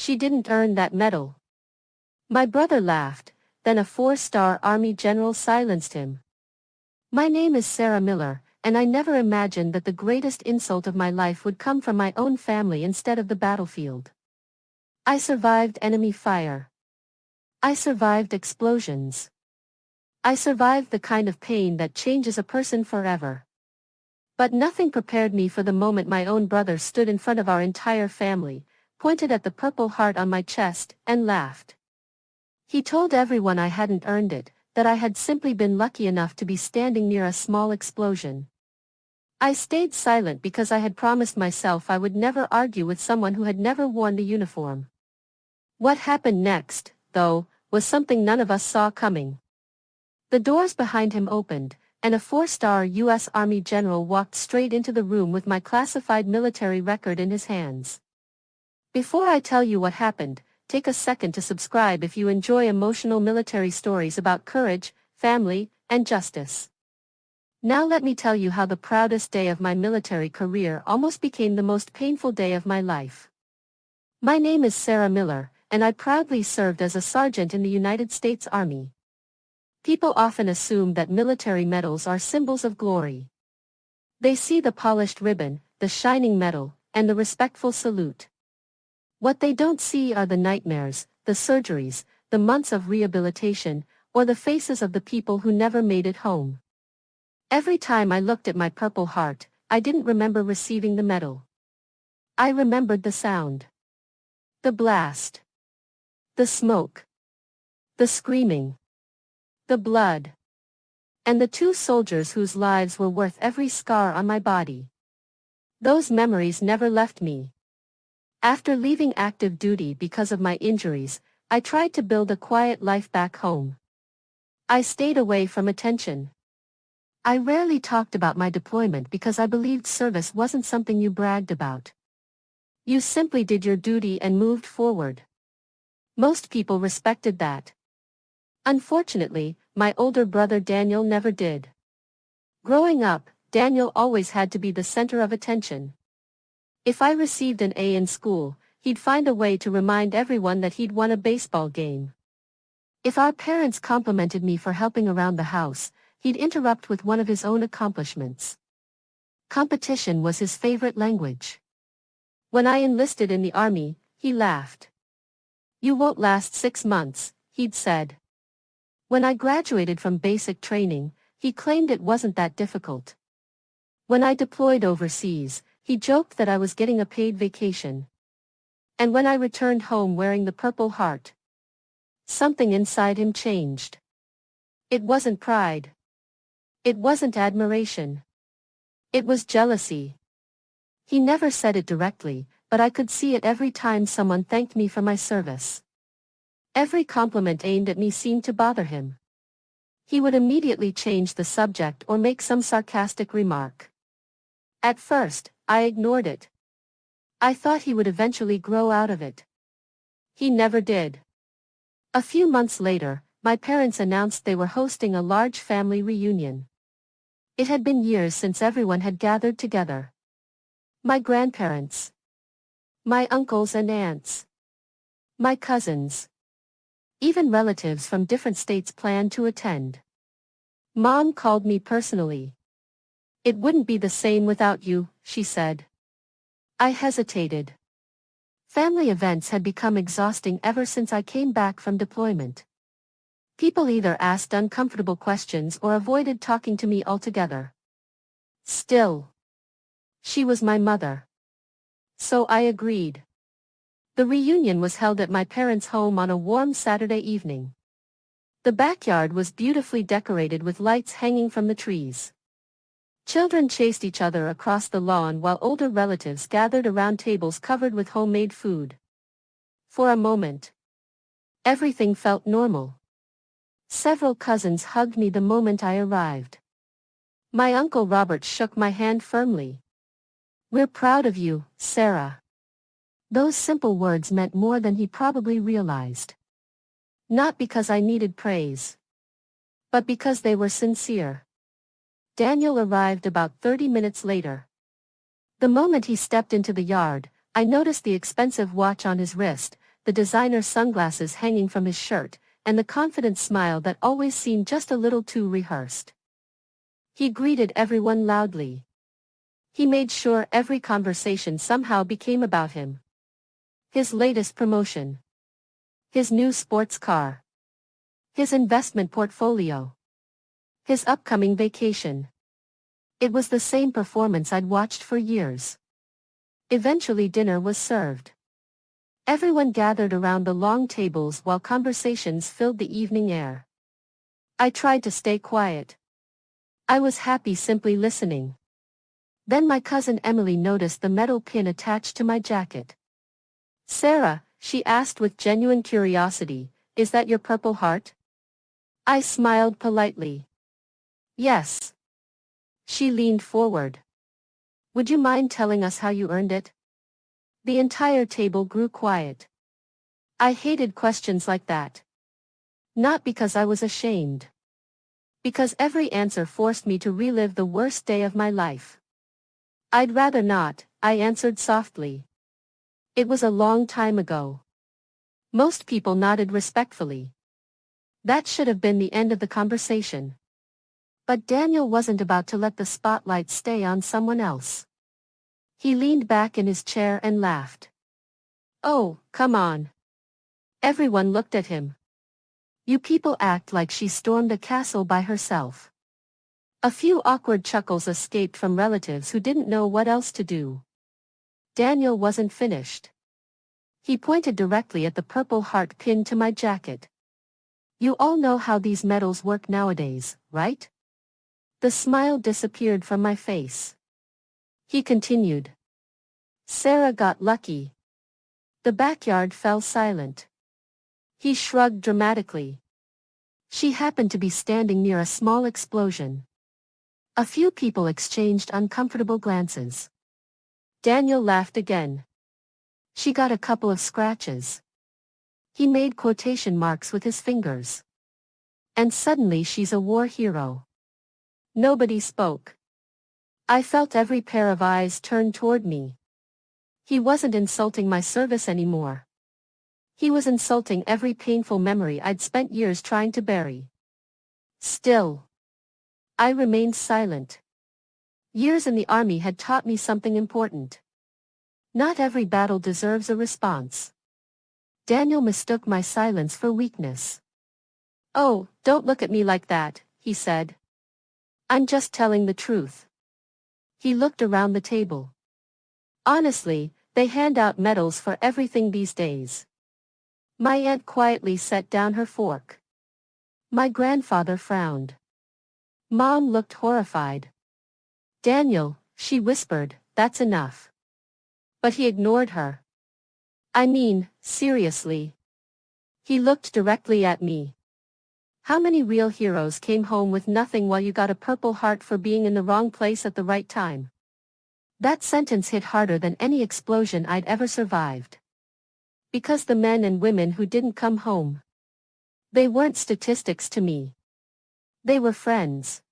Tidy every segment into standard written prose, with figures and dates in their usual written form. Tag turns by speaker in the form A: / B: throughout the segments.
A: She didn't earn that medal. My brother laughed, then a 4-star Army general silenced him. My name is Sarah Miller, and I never imagined that the greatest insult of my life would come from my own family instead of the battlefield. I survived enemy fire. I survived explosions. I survived the kind of pain that changes a person forever. But nothing prepared me for the moment my own brother stood in front of our entire family, pointed at the Purple Heart on my chest, and laughed. He told everyone I hadn't earned it, that I had simply been lucky enough to be standing near a small explosion. I stayed silent because I had promised myself I would never argue with someone who had never worn the uniform. What happened next, though, was something none of us saw coming. The doors behind him opened, and a 4-star U.S. Army general walked straight into the room with my classified military record in his hands. Before I tell you what happened, take a second to subscribe if you enjoy emotional military stories about courage, family, and justice. Now let me tell you how the proudest day of my military career almost became the most painful day of my life. My name is Sarah Miller, and I proudly served as a sergeant in the United States Army. People often assume that military medals are symbols of glory. They see the polished ribbon, the shining medal, and the respectful salute. What they don't see are the nightmares, the surgeries, the months of rehabilitation, or the faces of the people who never made it home. Every time I looked at my Purple Heart, I didn't remember receiving the medal. I remembered the sound. The blast. The smoke. The screaming. The blood. And the 2 soldiers whose lives were worth every scar on my body. Those memories never left me. After leaving active duty because of my injuries, I tried to build a quiet life back home. I stayed away from attention. I rarely talked about my deployment because I believed service wasn't something you bragged about. You simply did your duty and moved forward. Most people respected that. Unfortunately, my older brother Daniel never did. Growing up, Daniel always had to be the center of attention. If I received an A in school, he'd find a way to remind everyone that he'd won a baseball game. If our parents complimented me for helping around the house, he'd interrupt with one of his own accomplishments. Competition was his favorite language. When I enlisted in the Army, he laughed. "You won't last 6 months," he'd said. When I graduated from basic training, he claimed it wasn't that difficult. When I deployed overseas, he joked that I was getting a paid vacation. And when I returned home wearing the Purple Heart, something inside him changed. It wasn't pride. It wasn't admiration. It was jealousy. He never said it directly, but I could see it every time someone thanked me for my service. Every compliment aimed at me seemed to bother him. He would immediately change the subject or make some sarcastic remark. At first, I ignored it. I thought he would eventually grow out of it. He never did. A few months later, my parents announced they were hosting a large family reunion. It had been years since everyone had gathered together. My grandparents. My uncles and aunts. My cousins. Even relatives from different states planned to attend. Mom called me personally. "It wouldn't be the same without you," she said. I hesitated. Family events had become exhausting ever since I came back from deployment. People either asked uncomfortable questions or avoided talking to me altogether. Still, she was my mother. So I agreed. The reunion was held at my parents' home on a warm Saturday evening. The backyard was beautifully decorated with lights hanging from the trees. Children chased each other across the lawn while older relatives gathered around tables covered with homemade food. For a moment, everything felt normal. Several cousins hugged me the moment I arrived. My Uncle Robert shook my hand firmly. "We're proud of you, Sarah." Those simple words meant more than he probably realized. Not because I needed praise, but because they were sincere. Daniel arrived about 30 minutes later. The moment he stepped into the yard, I noticed the expensive watch on his wrist, the designer sunglasses hanging from his shirt, and the confident smile that always seemed just a little too rehearsed. He greeted everyone loudly. He made sure every conversation somehow became about him. His latest promotion. His new sports car. His investment portfolio. His upcoming vacation. It was the same performance I'd watched for years. Eventually dinner was served. Everyone gathered around the long tables while conversations filled the evening air. I tried to stay quiet. I was happy simply listening. Then my cousin Emily noticed the metal pin attached to my jacket. "Sarah," she asked with genuine curiosity, "is that your Purple Heart?" I smiled politely. "Yes." She leaned forward. "Would you mind telling us how you earned it?" The entire table grew quiet. I hated questions like that. Not because I was ashamed. Because every answer forced me to relive the worst day of my life. "I'd rather not," I answered softly. "It was a long time ago." Most people nodded respectfully. That should have been the end of the conversation. But Daniel wasn't about to let the spotlight stay on someone else. He leaned back in his chair and laughed. "Oh, come on." Everyone looked at him. "You people act like she stormed a castle by herself." A few awkward chuckles escaped from relatives who didn't know what else to do. Daniel wasn't finished. He pointed directly at the Purple Heart pinned to my jacket. "You all know how these medals work nowadays, right?" The smile disappeared from my face. He continued. "Sarah got lucky." The backyard fell silent. He shrugged dramatically. "She happened to be standing near a small explosion." A few people exchanged uncomfortable glances. Daniel laughed again. "She got a couple of scratches." He made quotation marks with his fingers. "And suddenly she's a war hero." Nobody spoke. I felt every pair of eyes turn toward me. He wasn't insulting my service anymore. He was insulting every painful memory I'd spent years trying to bury. Still, I remained silent. Years in the army had taught me something important. Not every battle deserves a response. Daniel mistook my silence for weakness. "Oh, don't look at me like that," he said. "I'm just telling the truth." He looked around the table. "Honestly, they hand out medals for everything these days." My aunt quietly set down her fork. My grandfather frowned. Mom looked horrified. "Daniel," she whispered, "that's enough." But he ignored her. "I mean, seriously." He looked directly at me. "How many real heroes came home with nothing while you got a Purple Heart for being in the wrong place at the right time?" That sentence hit harder than any explosion I'd ever survived. Because the men and women who didn't come home, they weren't statistics to me. They were friends.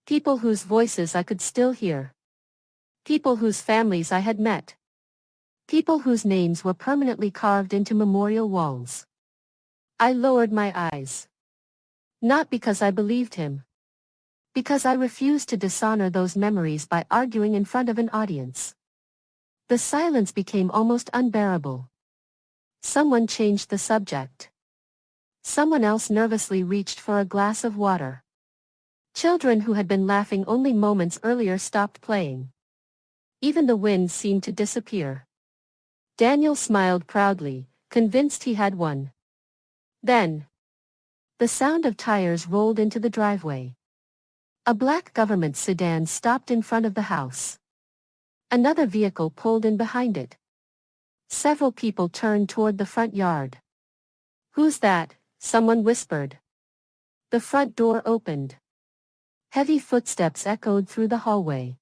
A: People whose voices I could still hear. People whose families I had met. People whose names were permanently carved into memorial walls. I lowered my eyes. Not because I believed him. Because I refused to dishonor those memories by arguing in front of an audience. The silence became almost unbearable. Someone changed the subject. Someone else nervously reached for a glass of water. Children who had been laughing only moments earlier stopped playing. Even the wind seemed to disappear. Daniel smiled proudly, convinced he had won. Then, the sound of tires rolled into the driveway. A black government sedan stopped in front of the house. Another vehicle pulled in behind it. Several people turned toward the front yard. "Who's that?" someone whispered. The front door opened. Heavy footsteps echoed through the hallway.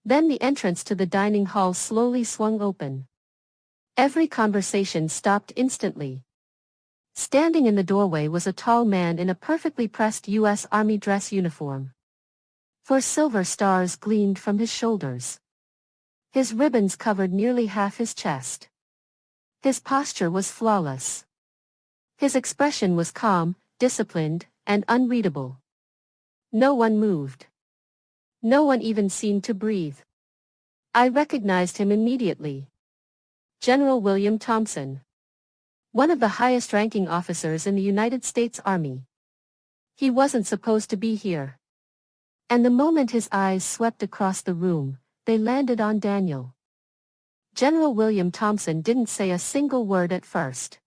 A: Then the entrance to the dining hall slowly swung open. Every conversation stopped instantly. Standing in the doorway was a tall man in a perfectly pressed U.S. Army dress uniform. 4 silver stars gleamed from his shoulders. His ribbons covered nearly half his chest. His posture was flawless. His expression was calm, disciplined, and unreadable. No one moved. No one even seemed to breathe. I recognized him immediately. General William Thompson. One of the highest-ranking officers in the United States Army. He wasn't supposed to be here. And the moment his eyes swept across the room, they landed on Daniel. General William Thompson didn't say a single word at first.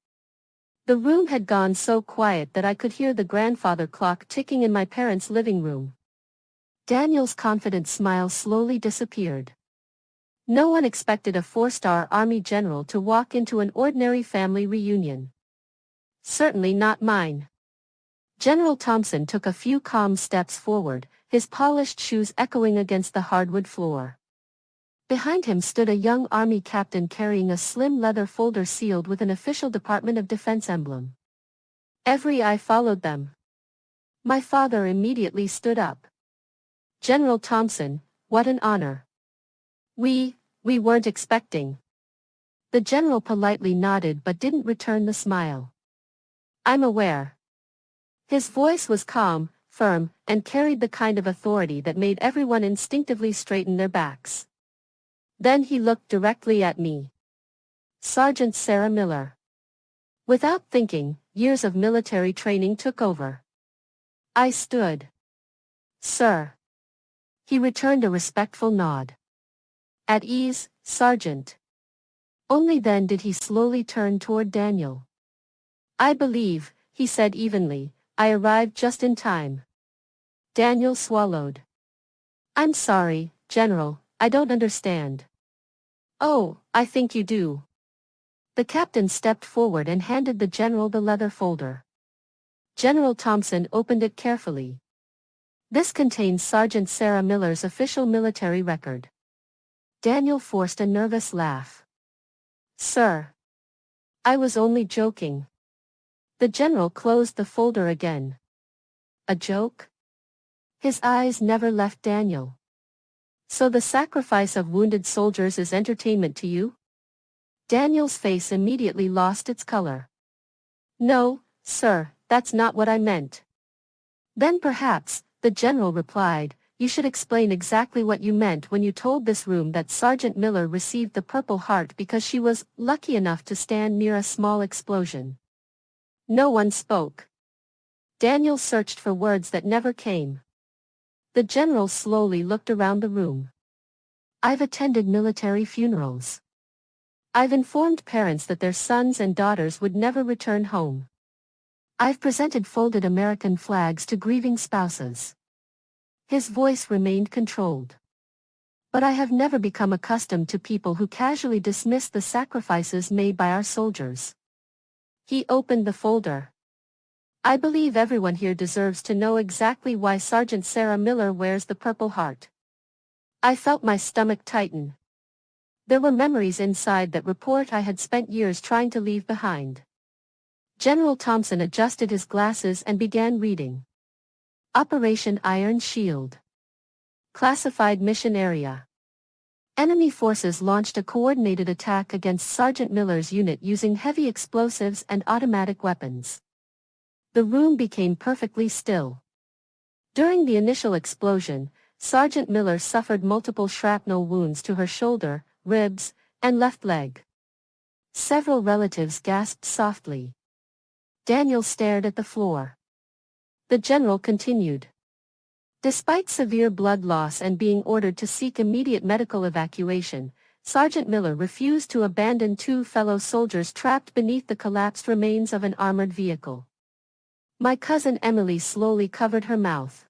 A: The room had gone so quiet that I could hear the grandfather clock ticking in my parents' living room. Daniel's confident smile slowly disappeared. No one expected a four-star Army general to walk into an ordinary family reunion. Certainly not mine. General Thompson took a few calm steps forward, his polished shoes echoing against the hardwood floor. Behind him stood a young Army captain carrying a slim leather folder sealed with an official Department of Defense emblem. Every eye followed them. My father immediately stood up. "General Thompson, what an honor. We weren't expecting." The general politely nodded but didn't return the smile. "I'm aware." His voice was calm, firm, and carried the kind of authority that made everyone instinctively straighten their backs. Then he looked directly at me. "Sergeant Sarah Miller." Without thinking, years of military training took over. I stood. "Sir." He returned a respectful nod. "At ease, Sergeant." Only then did he slowly turn toward Daniel. "I believe," he said evenly, "I arrived just in time." Daniel swallowed. "I'm sorry, General, I don't understand." "Oh, I think you do." The captain stepped forward and handed the general the leather folder. General Thompson opened it carefully. This contains Sergeant Sarah Miller's official military record. Daniel forced a nervous laugh. "Sir. I was only joking." The general closed the folder again. "A joke?" His eyes never left Daniel. "So the sacrifice of wounded soldiers is entertainment to you?" Daniel's face immediately lost its color. "No, sir, that's not what I meant." "Then perhaps," the general replied, "you should explain exactly what you meant when you told this room that Sergeant Miller received the Purple Heart because she was lucky enough to stand near a small explosion." No one spoke. Daniel searched for words that never came. The general slowly looked around the room. "I've attended military funerals. I've informed parents that their sons and daughters would never return home. I've presented folded American flags to grieving spouses." His voice remained controlled. "But I have never become accustomed to people who casually dismiss the sacrifices made by our soldiers." He opened the folder. "I believe everyone here deserves to know exactly why Sergeant Sarah Miller wears the Purple Heart." I felt my stomach tighten. There were memories inside that report I had spent years trying to leave behind. General Thompson adjusted his glasses and began reading. Operation Iron Shield. Classified Mission Area. Enemy forces launched a coordinated attack against Sergeant Miller's unit using heavy explosives and automatic weapons. The room became perfectly still. During the initial explosion, Sergeant Miller suffered multiple shrapnel wounds to her shoulder, ribs, and left leg. Several relatives gasped softly. Daniel stared at the floor. The general continued. Despite severe blood loss and being ordered to seek immediate medical evacuation, Sergeant Miller refused to abandon two fellow soldiers trapped beneath the collapsed remains of an armored vehicle. My cousin Emily slowly covered her mouth.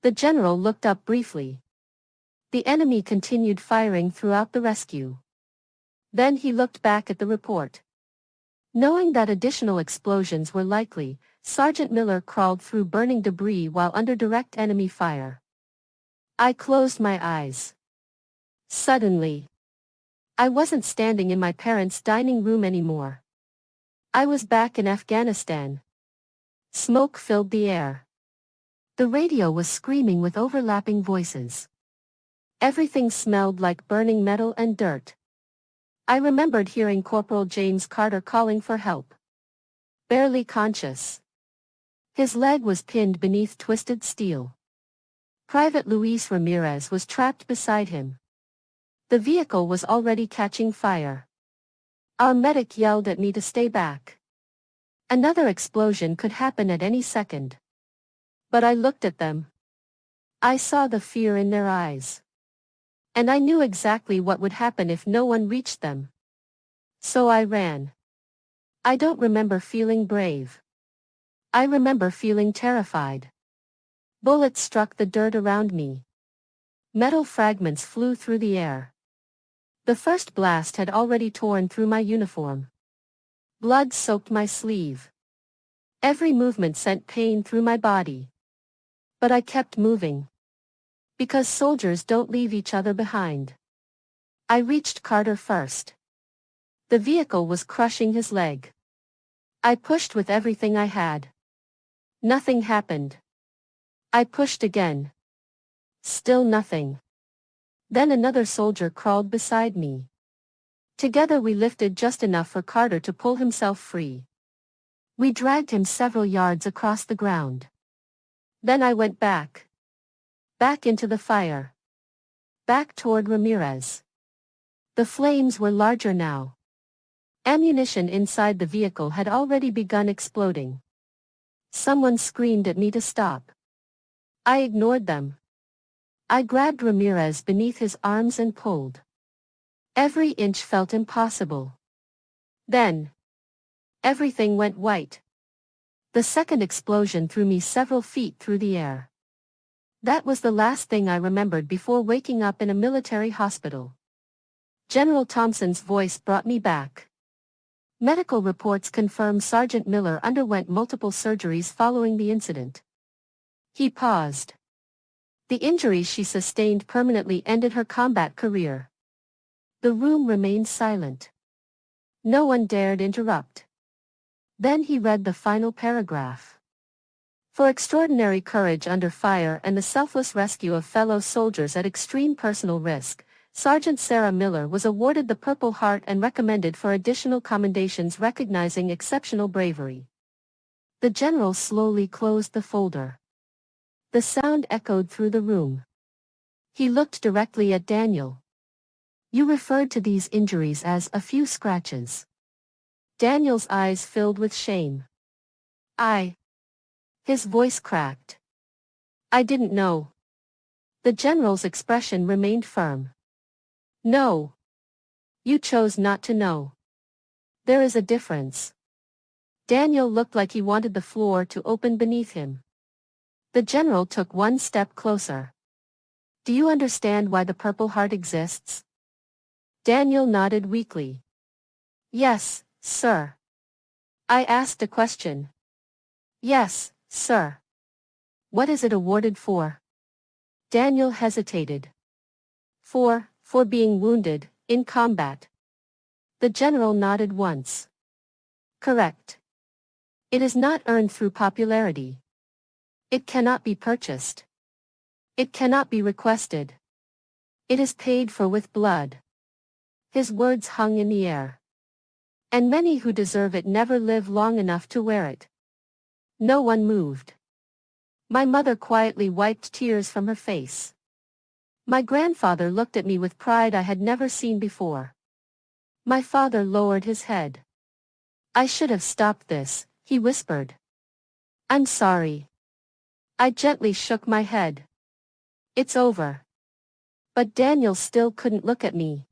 A: The general looked up briefly. The enemy continued firing throughout the rescue. Then he looked back at the report. Knowing that additional explosions were likely, Sergeant Miller crawled through burning debris while under direct enemy fire. I closed my eyes. Suddenly, I wasn't standing in my parents' dining room anymore. I was back in Afghanistan. Smoke filled the air. The radio was screaming with overlapping voices. Everything smelled like burning metal and dirt. I remembered hearing Corporal James Carter calling for help. Barely conscious. His leg was pinned beneath twisted steel. Private Luis Ramirez was trapped beside him. The vehicle was already catching fire. Our medic yelled at me to stay back. Another explosion could happen at any second. But I looked at them. I saw the fear in their eyes. And I knew exactly what would happen if no one reached them. So I ran. I don't remember feeling brave. I remember feeling terrified. Bullets struck the dirt around me. Metal fragments flew through the air. The first blast had already torn through my uniform. Blood soaked my sleeve. Every movement sent pain through my body. But I kept moving. Because soldiers don't leave each other behind. I reached Carter first. The vehicle was crushing his leg. I pushed with everything I had. Nothing happened. I pushed again. Still nothing. Then another soldier crawled beside me. Together we lifted just enough for Carter to pull himself free. We dragged him several yards across the ground. Then I went back. Back into the fire. Back toward Ramirez. The flames were larger now. Ammunition inside the vehicle had already begun exploding. Someone screamed at me to stop. I ignored them. I grabbed Ramirez beneath his arms and pulled. Every inch felt impossible. Then, everything went white. The second explosion threw me several feet through the air. That was the last thing I remembered before waking up in a military hospital. General Thompson's voice brought me back. Medical reports confirm Sergeant Miller underwent multiple surgeries following the incident. He paused. The injuries she sustained permanently ended her combat career. The room remained silent. No one dared interrupt. Then he read the final paragraph. For extraordinary courage under fire and the selfless rescue of fellow soldiers at extreme personal risk, Sergeant Sarah Miller was awarded the Purple Heart and recommended for additional commendations recognizing exceptional bravery. The general slowly closed the folder. The sound echoed through the room. He looked directly at Daniel. You referred to these injuries as a few scratches. Daniel's eyes filled with shame. His voice cracked. I didn't know. The general's expression remained firm. No. You chose not to know. There is a difference. Daniel looked like he wanted the floor to open beneath him. The general took one step closer. Do you understand why the Purple Heart exists? Daniel nodded weakly. Yes, sir. I asked a question. Yes, sir. What is it awarded for? Daniel hesitated. For being wounded, in combat. The general nodded once. Correct. It is not earned through popularity. It cannot be purchased. It cannot be requested. It is paid for with blood. His words hung in the air. And many who deserve it never live long enough to wear it. No one moved. My mother quietly wiped tears from her face. My grandfather looked at me with pride I had never seen before. My father lowered his head. I should have stopped this, he whispered. I'm sorry. I gently shook my head. It's over. But Daniel still couldn't look at me.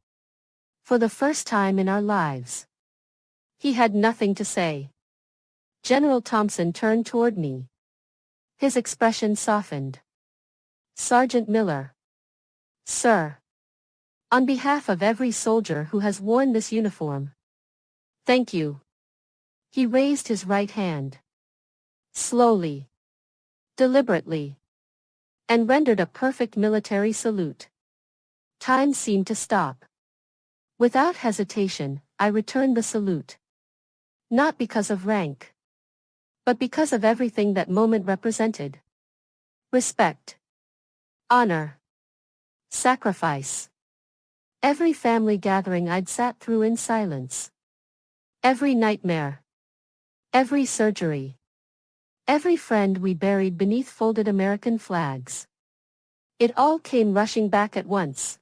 A: For the first time in our lives. He had nothing to say. General Thompson turned toward me. His expression softened. Sergeant Miller. Sir. On behalf of every soldier who has worn this uniform. Thank you. He raised his right hand. Slowly. Deliberately. And rendered a perfect military salute. Time seemed to stop. Without hesitation, I returned the salute. Not because of rank. But because of everything that moment represented. Respect. Honor. Sacrifice. Every family gathering I'd sat through in silence. Every nightmare. Every surgery. Every friend we buried beneath folded American flags. It all came rushing back at once.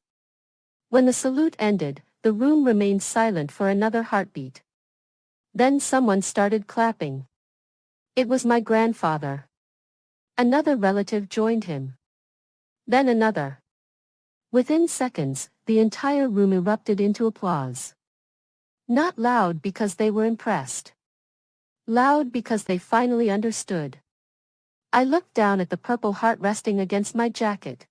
A: When the salute ended, the room remained silent for another heartbeat. Then someone started clapping. It was my grandfather. Another relative joined him. Then another. Within seconds, the entire room erupted into applause. Not loud because they were impressed. Loud because they finally understood. I looked down at the Purple Heart resting against my jacket.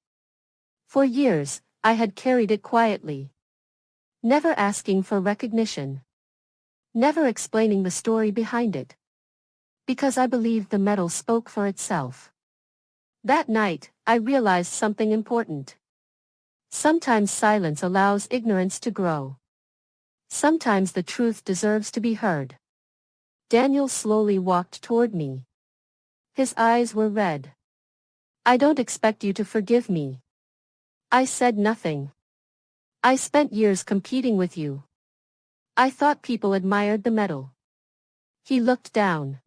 A: For years, I had carried it quietly. Never asking for recognition. Never explaining the story behind it. Because I believed the medal spoke for itself. That night, I realized something important. Sometimes silence allows ignorance to grow. Sometimes the truth deserves to be heard. Daniel slowly walked toward me. His eyes were red. I don't expect you to forgive me. I said nothing. I spent years competing with you. I thought people admired the medal. He looked down.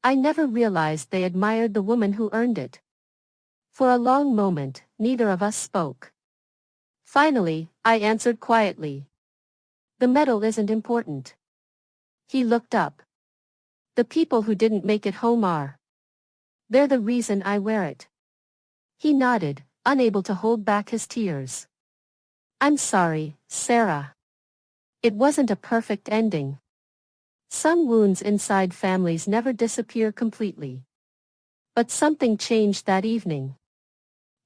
A: I never realized they admired the woman who earned it. For a long moment, neither of us spoke. Finally, I answered quietly. The medal isn't important. He looked up. The people who didn't make it home are. They're the reason I wear it. He nodded, unable to hold back his tears. I'm sorry, Sarah. It wasn't a perfect ending. Some wounds inside families never disappear completely. But something changed that evening.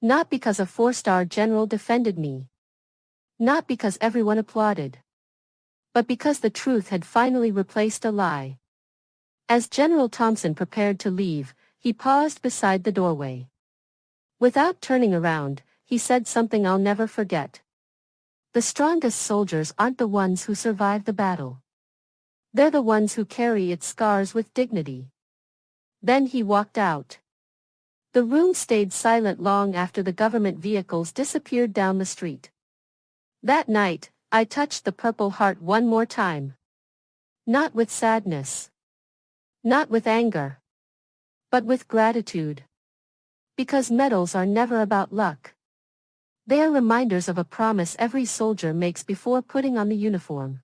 A: Not because a four-star general defended me. Not because everyone applauded. But because the truth had finally replaced a lie. As General Thompson prepared to leave, he paused beside the doorway. Without turning around, he said something I'll never forget. The strongest soldiers aren't the ones who survive the battle. They're the ones who carry its scars with dignity. Then he walked out. The room stayed silent long after the government vehicles disappeared down the street. That night, I touched the Purple Heart one more time. Not with sadness. Not with anger. But with gratitude. Because medals are never about luck. They are reminders of a promise every soldier makes before putting on the uniform.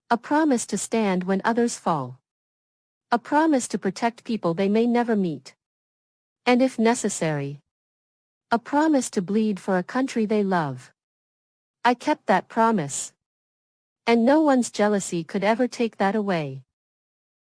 A: A promise to stand when others fall. A promise to protect people they may never meet. And if necessary, a promise to bleed for a country they love. I kept that promise. And no one's jealousy could ever take that away.